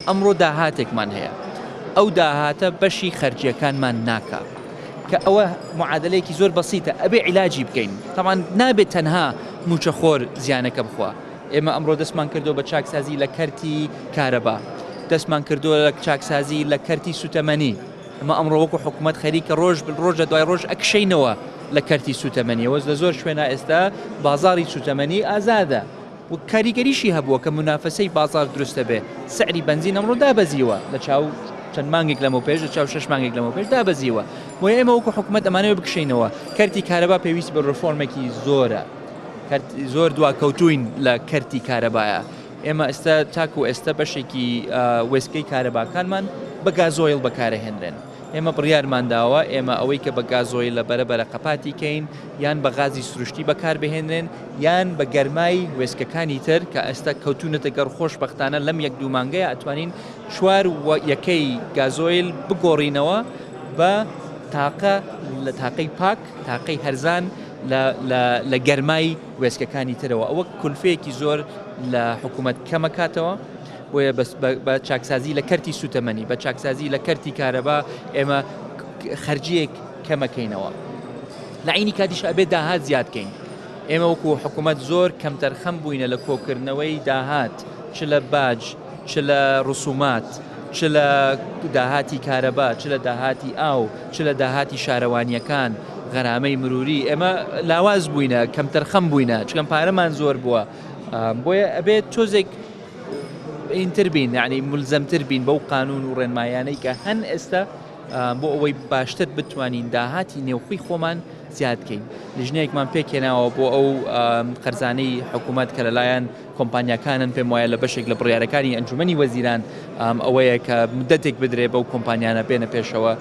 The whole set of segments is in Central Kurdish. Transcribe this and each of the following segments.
ئەمڕۆ داهاتێکمان هەیە ئەو داهاتە بەشی خەرجیەکانمان ناکا کە ئەوە معادلەیەکی زۆر بەسیتە ئەبێ عیلاجی بکەین تەمان نابێت تەنها موچەخۆر زیانەکە بخوا ئێمە ئەمڕۆ دەستمان کردو بە چاکسازی لە کەرتی کارەبا دەستمان کردووە لە چاکسازی لە کەرتی سوتەمەنی ئەمە ئەمڕۆ وەکو حکوومەت خەریکە ڕۆژە دوای ڕۆژ ئەکشەینەوە لە کەرتی سوتەمەنیەوە لە زۆر شوێنە ئێستا بازاڕی سوتەمەنی ئازادە و کاریگەریشی هەبووە کە منافەسەی بازار دروستە بێ سعری بەنزین ئەمڕۆ دابەزیوە لە چاو چەند مانگێک لەمە پێش لە چاو 6 مانگێک لەمە پێش دابەزیوە بۆیە ئێمە وەکو حکوومەت ئەمانەوە بکشینەوە کەرتی کارەبا پێویست بە ڕفۆرمێکی زۆرە زۆر دواکەوتوین لە کەرتی کارەبایە ئێمە ئێستا تاکو ئێستا بەشێکی وێستگەی کارەباکانمان بە گازۆیل بەکارەهێنرێن ئێمە بڕیارمانداوە ئێمە ئەوەی کە بە گازۆیل لە بەرەبەرە قەپاتی کەین یان بە غازی سروشتی بەکاربهێنرێن یان بە گەرمای وێستگەکانی تر کە ئێستا کەوتونەتە گەڕ خۆشبەختانە لەم یەک دوو مانگەیە ئەتوانین چوار یەکەی گازۆیل بگۆڕینەوە بە تاقە لە تاقەی پاک تاقەی هەرزان لە گەرمای وێستگەکانی ترەوە ئەوە کولفەیەکی زۆر لە حکوومەت کەمەکاتەوە بۆیە بە چاکسازی لە کەرتی سوتەمەنی بە چاکسازی لە کەرتی کارەبا ئێمە خەرجیەک کەمەکەینەوە لە عینی کاتیش ئەبێ داهات زیادکەین ئێمە وەکو حکوومەت زۆر کەمتەرخەم بووینە لە کۆکردنەوەی داهات چ لە باج چ لە ڕسومات چ لە داهاتی کارەبا چ لە داهاتی ئاو چ لە داهاتی شارەوانیەکان غەرامەی مروری ئێمە لاواز بووینە کەمتەرخەم بووینە چکەم پارەمان زۆر بووە بۆیە ئەبێت تۆزێک ئینتر بین یعنی ملزەمتر بین بەو قانون و ڕێنمایانەی کە هەن ئێستا بۆ ئەوەی باشتر بتوانین داهاتی نێوخۆی خۆمان زیادکەین لیژنەیەکمان پێکێناوە بۆ ئەو قەرزانەی حکوومەت کە لەلایەن کۆمپانیاکانن پێم وایە لە بەشێک لە بڕیارەکانی ئەنجومەنی وەزیران ئەوەیە کە مدەتێک بدرێ بەو کۆمپانیانە بێنە پێشەوە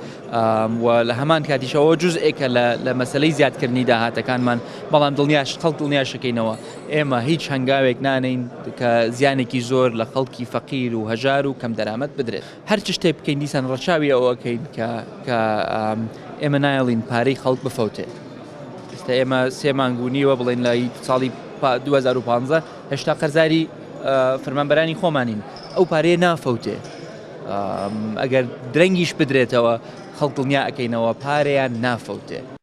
و لە هەمان کاتیشەوە جزئێکە لە مەسەلەی زیادکردنی داهاتەکانمان بەڵام خەڵک دڵنیاشەکەینەوە ئێمە هیچ هەنگاوێک نانین کە زیانێکی زۆر لە خەڵکی فەقیر و هەژار و کەم دەرامەت بدرێت هەر چ شتێک بکەین دیسان ڕەچاوی ئەوەکەین کە ئێمە نایڵین پارەی خەڵک بفەوتێت ئێستا ئێمە سێ مانگونیوە بڵێن لە ساڵی 2015 هێشتا قەرزاری فەرمانبەرانی خۆمانین ئەو پارەیە نافەوتێ ئەگەر درەنگیش بدرێتەوە خەڵک دڵنیا ئەکەینەوە پارەیان نافەوتێ